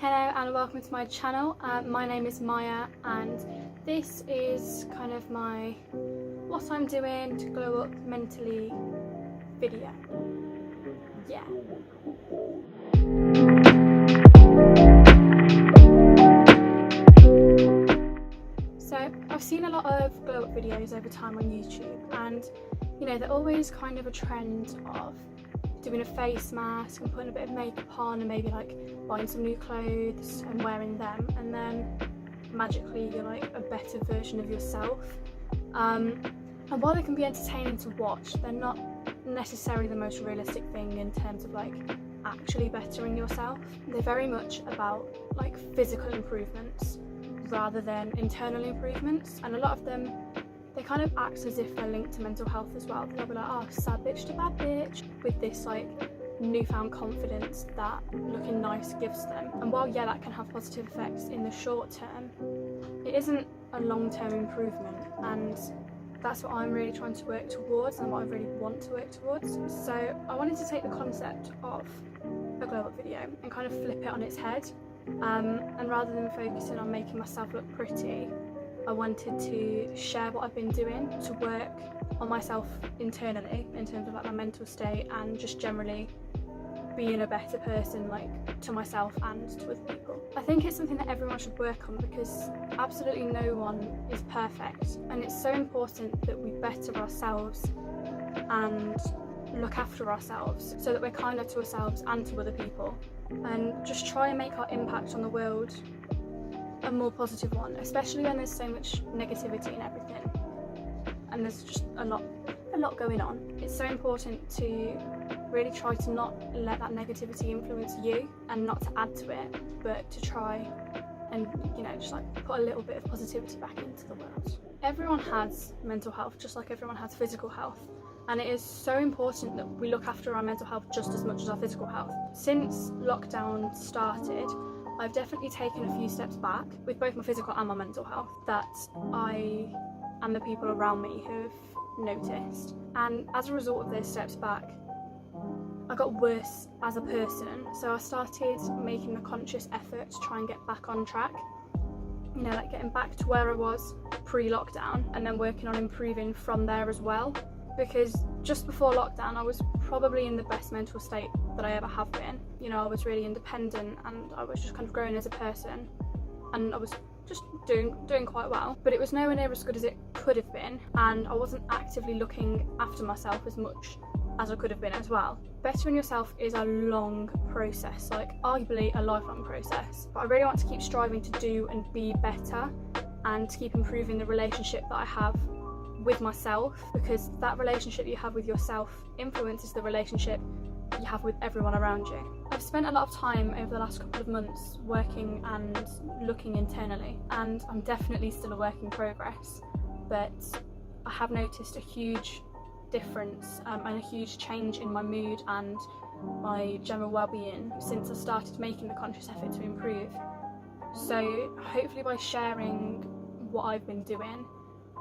Hello and welcome to my channel. My name is Maya and this is kind of my what I'm doing to glow up mentally video. Yeah. So I've seen a lot of glow up videos over time on YouTube, and you know, they're always kind of a trend of doing a face mask and putting a bit of makeup on and maybe like buying some new clothes and wearing them, and then magically you're like a better version of yourself. And while they can be entertaining to watch, they're not necessarily the most realistic thing in terms of like actually bettering yourself. They're very much about like physical improvements rather than internal improvements, and a lot of them, they kind of act as if they're linked to mental health as well. They'll be like, oh, sad bitch to bad bitch, with this like newfound confidence that looking nice gives them. And while yeah, that can have positive effects in the short term, it isn't a long-term improvement, and that's what I'm really trying to work towards and what I really want to work towards. So I wanted to take the concept of a glow up video and kind of flip it on its head, and rather than focusing on making myself look pretty, I wanted to share what I've been doing to work on myself internally in terms of like my mental state and just generally being a better person, like to myself and to other people. I think it's something that everyone should work on because absolutely no one is perfect, and it's so important that we better ourselves and look after ourselves so that we're kinder to ourselves and to other people, and just try and make our impact on the world a more positive one, especially when there's so much negativity and everything, and there's just a lot going on. It's so important to really try to not let that negativity influence you and not to add to it, but to try and, you know, just like put a little bit of positivity back into the world. Everyone has mental health just like everyone has physical health, and it is so important that we look after our mental health just as much as our physical health. Since lockdown started, I've definitely taken a few steps back with both my physical and my mental health that I and the people around me have noticed. And as a result of those steps back, I got worse as a person. So I started making a conscious effort to try and get back on track. You know, like getting back to where I was pre-lockdown and then working on improving from there as well. Because just before lockdown, I was probably in the best mental state that I ever have been. You know, I was really independent and I was just kind of growing as a person, and I was just doing quite well, but it was nowhere near as good as it could have been, and I wasn't actively looking after myself as much as I could have been as well. Bettering yourself is a long process, like arguably a lifelong process, but I really want to keep striving to do and be better and to keep improving the relationship that I have with myself, because that relationship you have with yourself influences the relationship you have with everyone around you. I've spent a lot of time over the last couple of months working and looking internally, and I'm definitely still a work in progress, but I have noticed a huge difference and a huge change in my mood and my general well-being since I started making the conscious effort to improve. So hopefully by sharing what I've been doing,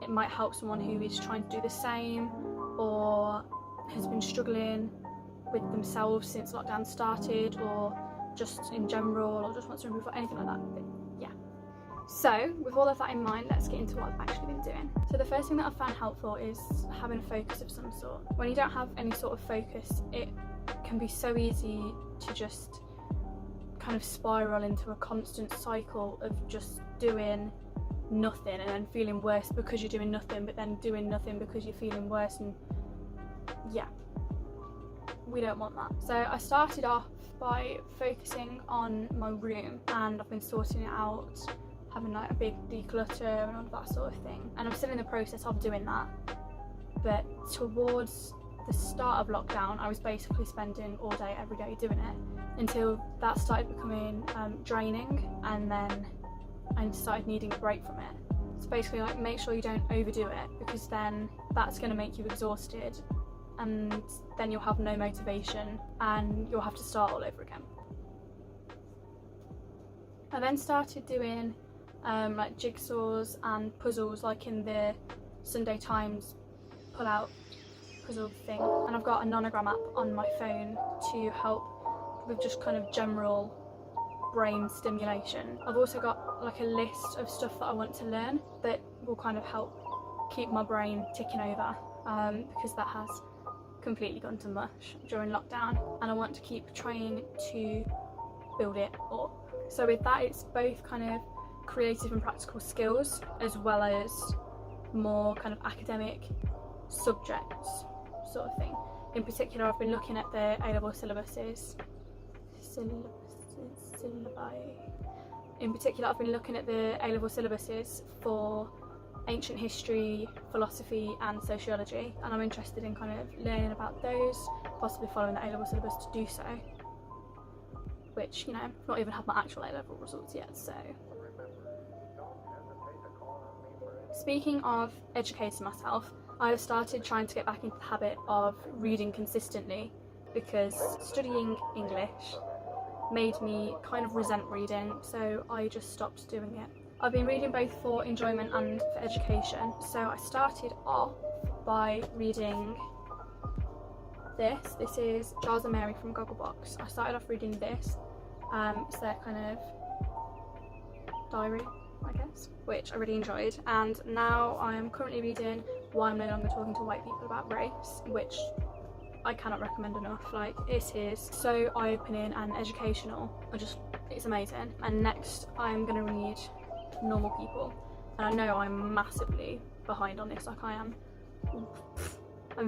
it might help someone who is trying to do the same or has been struggling with themselves since lockdown started, or just in general, or just wants to improve or anything like that. But yeah. So with all of that in mind, let's get into what I've actually been doing. So the first thing that I've found helpful is having a focus of some sort. When you don't have any sort of focus, it can be so easy to just kind of spiral into a constant cycle of just doing nothing and then feeling worse because you're doing nothing, but then doing nothing because you're feeling worse, and yeah, we don't want that. So I started off by focusing on my room, and I've been sorting it out, having like a big declutter and all of that sort of thing, and I'm still in the process of doing that. But towards the start of lockdown, I was basically spending all day every day doing it until that started becoming draining, and then I started needing a break from it. So basically, like, make sure you don't overdo it, because then that's going to make you exhausted, and then you'll have no motivation and you'll have to start all over again. I then started doing like jigsaws and puzzles, like in the Sunday Times pull out puzzle thing, and I've got a nonogram app on my phone to help with just kind of general brain stimulation. I've also got like a list of stuff that I want to learn that will kind of help keep my brain ticking over, because that has completely gone to mush during lockdown, and I want to keep trying to build it up. So with that, it's both kind of creative and practical skills, as well as more kind of academic subjects sort of thing. In particular, I've been looking at the A-level syllabi. In particular, I've been looking at the A-level syllabuses for ancient history, philosophy and sociology, and I'm interested in kind of learning about those, possibly following the A-level syllabus to do so, which, you know, I've not even had my actual A-level results yet, so. Speaking of educating myself, I have started trying to get back into the habit of reading consistently, because studying English made me kind of resent reading, so I just stopped doing it. I've been reading both for enjoyment and for education, so I started off by reading this. This is Charles and Mary from Gogglebox. I started off reading this, it's their kind of diary, I guess, which I really enjoyed, and now I am currently reading Why I'm No Longer Talking to White People About Race, which I cannot recommend enough. Like, it is so eye-opening and educational, it's amazing. And next I'm going to read Normal People, and I know I'm massively behind on this, like I'm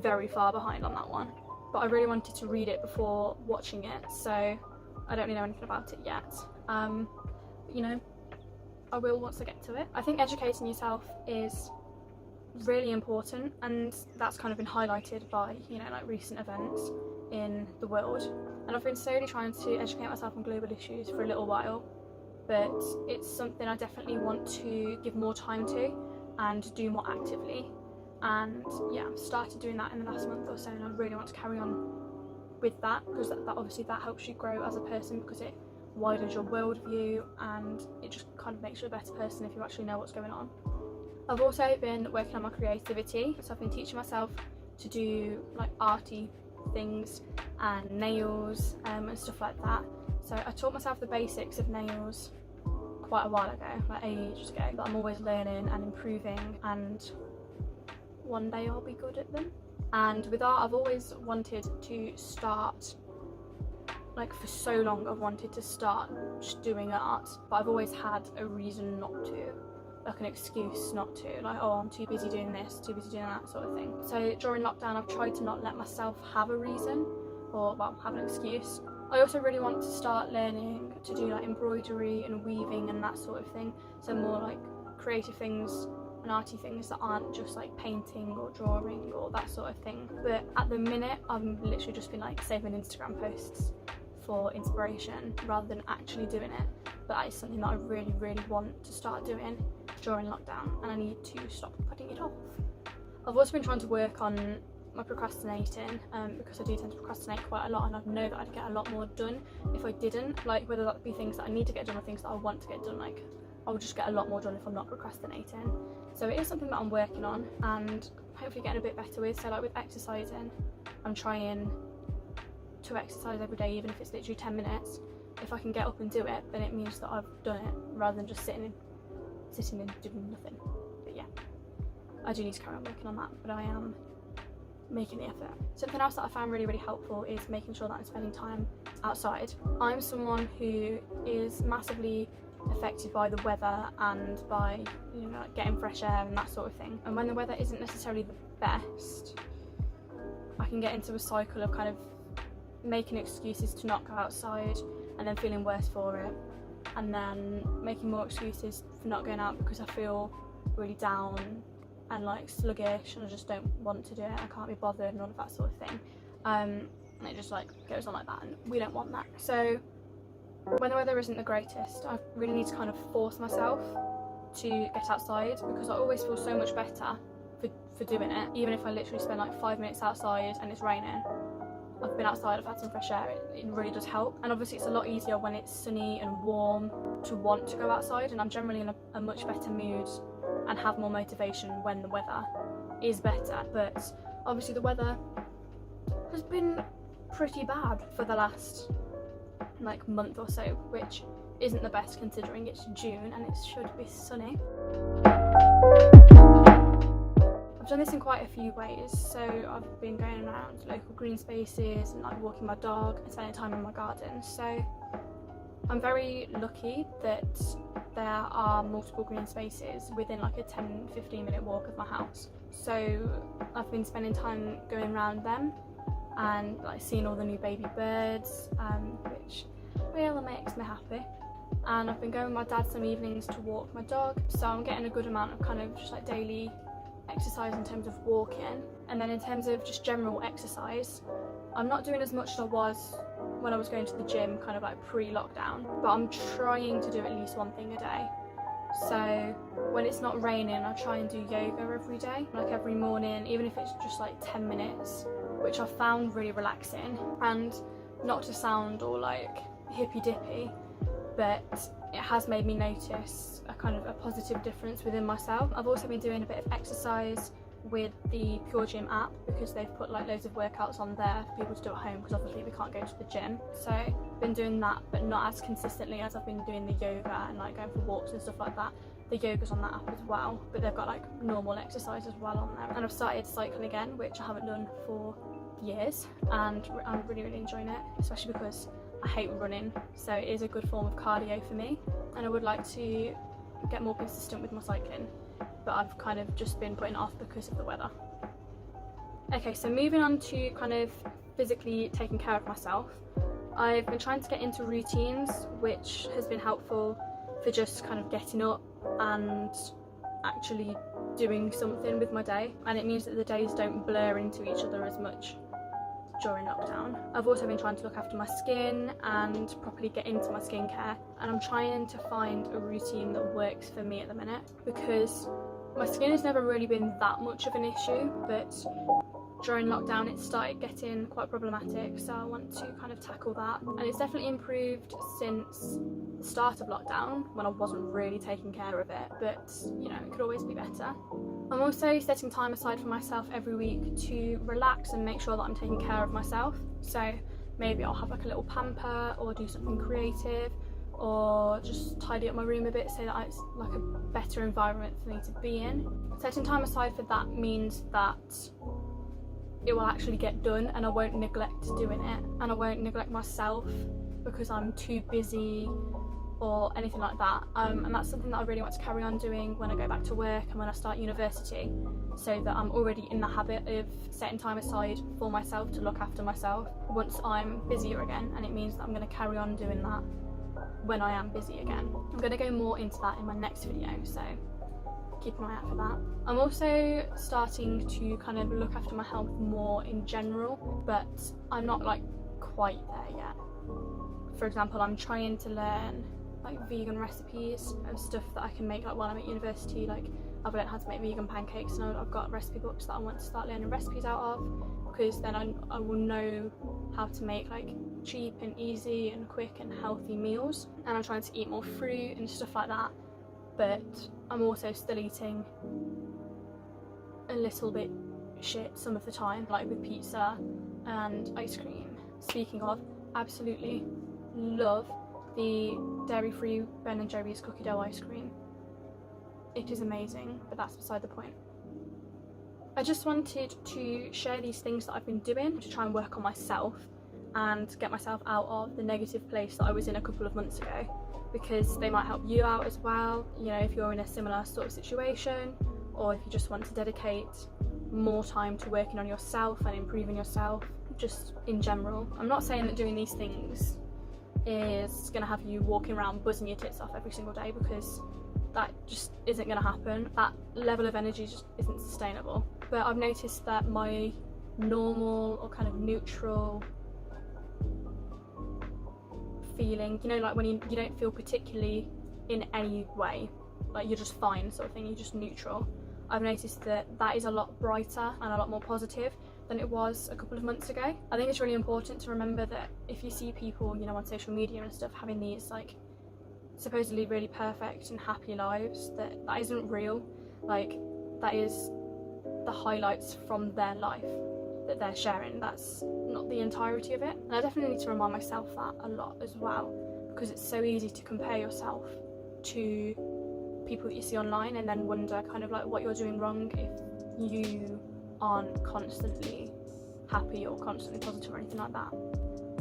very far behind on that one, but I really wanted to read it before watching it, so I don't really know anything about it yet. But, you know, I will once I get to it. I think educating yourself is really important, and that's kind of been highlighted by, you know, like recent events in the world, and I've been slowly trying to educate myself on global issues for a little while, but it's something I definitely want to give more time to and do more actively, and yeah, I've started doing that in the last month or so, and I really want to carry on with that, because that obviously that helps you grow as a person, because it widens your worldview and it just kind of makes you a better person if you actually know what's going on. I've also been working on my creativity, so I've been teaching myself to do like arty things and nails and stuff like that. So I taught myself the basics of nails quite a while ago, like ages ago, but I'm always learning and improving, and one day I'll be good at them. And with art, I've always wanted to start, like for so long I've wanted to start just doing art, but I've always had a reason not to, like an excuse not to, like, oh, I'm too busy doing this, too busy doing that sort of thing. So during lockdown I've tried to not let myself have a reason, or well, have an excuse. I also really want to start learning to do like embroidery and weaving and that sort of thing, so more like creative things and arty things that aren't just like painting or drawing or that sort of thing. But at the minute I've literally just been like saving Instagram posts for inspiration rather than actually doing it, but that is something that I really want to start doing during lockdown, and I need to stop putting it off. I've also been trying to work on my procrastinating, because I do tend to procrastinate quite a lot, and I know that I'd get a lot more done if I didn't, like whether that be things that I need to get done or things that I want to get done. Like, I would just get a lot more done if I'm not procrastinating. So it is something that I'm working on and hopefully getting a bit better with. So like with exercising, I'm trying to exercise every day, even if it's literally 10 minutes. If I can get up and do it, then it means that I've done it, rather than just sitting and doing nothing. But yeah, I do need to carry on working on that, but I am making the effort. Something else that I found really helpful is making sure that I'm spending time outside. I'm someone who is massively affected by the weather and by, you know, like getting fresh air and that sort of thing, and when the weather isn't necessarily the best, I can get into a cycle of kind of making excuses to not go outside and then feeling worse for it, and then making more excuses for not going out because I feel really down and like sluggish and I just don't want to do it, I can't be bothered and all of that sort of thing, and it just like goes on like that, and we don't want that. So when the weather isn't the greatest, I really need to kind of force myself to get outside, because I always feel so much better for doing it, even if I literally spend like 5 minutes outside and it's raining. I've been outside, I've had some fresh air, it really does help. And obviously it's a lot easier when it's sunny and warm to want to go outside, and I'm generally in a much better mood and have more motivation when the weather is better. But obviously the weather has been pretty bad for the last like month or so, which isn't the best considering it's June and it should be sunny. I've done this in quite a few ways. So I've been going around local green spaces and like walking my dog and spending time in my garden. So I'm very lucky that there are multiple green spaces within like a 10-15 minute walk of my house. So I've been spending time going around them and like seeing all the new baby birds, which really makes me happy. And I've been going with my dad some evenings to walk my dog, so I'm getting a good amount of kind of just like daily exercise in terms of walking. And then in terms of just general exercise, I'm not doing as much as I was when I was going to the gym kind of like pre-lockdown, but I'm trying to do at least one thing a day. So when it's not raining, I try and do yoga every day, like every morning, even if it's just like 10 minutes, which I found really relaxing. And not to sound all like hippy dippy, but it has made me notice a kind of a positive difference within myself. I've also been doing a bit of exercise with the Pure Gym app, because they've put like loads of workouts on there for people to do at home, because obviously we can't go to the gym. So I've been doing that, but not as consistently as I've been doing the yoga and like going for walks and stuff like that. The yoga's on that app as well, but they've got like normal exercise as well on there. And I've started cycling again, which I haven't done for years, and I'm really enjoying it, especially because I hate running, so it is a good form of cardio for me. And I would like to get more consistent with my cycling, but I've kind of just been putting it off because of the weather. Okay, so moving on to kind of physically taking care of myself. I've been trying to get into routines, which has been helpful for just kind of getting up and actually doing something with my day, and it means that the days don't blur into each other as much during lockdown. I've also been trying to look after my skin and properly get into my skincare, and I'm trying to find a routine that works for me at the minute, because my skin has never really been that much of an issue, but during lockdown it started getting quite problematic, so I want to kind of tackle that. And it's definitely improved since the start of lockdown, when I wasn't really taking care of it, but you know, it could always be better. I'm also setting time aside for myself every week to relax and make sure that I'm taking care of myself. So maybe I'll have like a little pamper, or do something creative, or just tidy up my room a bit so that it's like a better environment for me to be in. Setting time aside for that means that it will actually get done, and I won't neglect doing it, and I won't neglect myself because I'm too busy or anything like that. And that's something that I really want to carry on doing when I go back to work and when I start university, so that I'm already in the habit of setting time aside for myself to look after myself once I'm busier again, and it means that I'm going to carry on doing that when I am busy again. I'm going to go more into that in my next video, so keep an eye out for that. I'm also starting to kind of look after my health more in general, but I'm not like quite there yet. For example, I'm trying to learn like vegan recipes of stuff that I can make like while I'm at university. Like I've learned how to make vegan pancakes, and I've got recipe books that I want to start learning recipes out of, because then I will know how to make like cheap and easy and quick and healthy meals. And I'm trying to eat more fruit and stuff like that, but I'm also still eating a little bit shit some of the time, like with pizza and ice cream. Speaking of, absolutely love the dairy-free Ben & Jerry's cookie dough ice cream. It is amazing, but that's beside the point. I just wanted to share these things that I've been doing to try and work on myself and get myself out of the negative place that I was in a couple of months ago, because they might help you out as well, you know, if you're in a similar sort of situation, or if you just want to dedicate more time to working on yourself and improving yourself just in general. I'm not saying that doing these things is going to have you walking around buzzing your tits off every single day, because that just isn't going to happen. That level of energy just isn't sustainable. But I've noticed that my normal or kind of neutral feeling, you know, like when you don't feel particularly in any way, like you're just fine sort of thing, you're just neutral. I've noticed that that is a lot brighter and a lot more positive than it was a couple of months ago. I think it's really important to remember that if you see people, you know, on social media and stuff having these like supposedly really perfect and happy lives, that isn't real. Like, that is the highlights from their life that they're sharing. That's not the entirety of it. And I definitely need to remind myself that a lot as well, because it's so easy to compare yourself to people that you see online and then wonder kind of like what you're doing wrong if you aren't constantly happy or constantly positive or anything like that.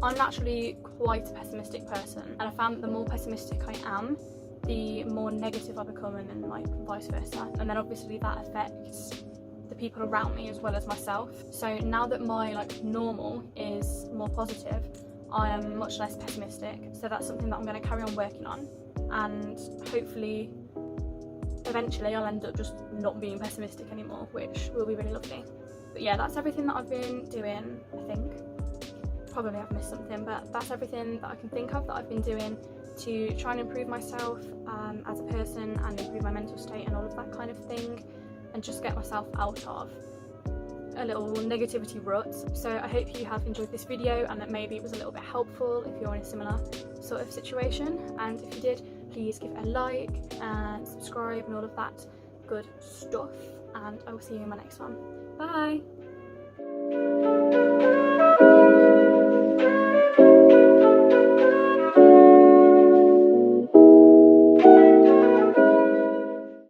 I'm naturally quite a pessimistic person, and I found that the more pessimistic I am, the more negative I become, and then like vice versa, and then obviously that affects the people around me as well as myself. So now that my like normal is more positive, I am much less pessimistic, so that's something that I'm going to carry on working on, and hopefully eventually I'll end up just not being pessimistic anymore, which will be really lovely. But yeah, that's everything that I've been doing, I think. Probably I've missed something, but that's everything that I can think of that I've been doing to try and improve myself as a person and improve my mental state and all of that kind of thing, and just get myself out of a little negativity rut. So I hope you have enjoyed this video and that maybe it was a little bit helpful if you're in a similar sort of situation, and if you did, please give it a like and subscribe and all of that good stuff, and I will see you in my next one. Bye!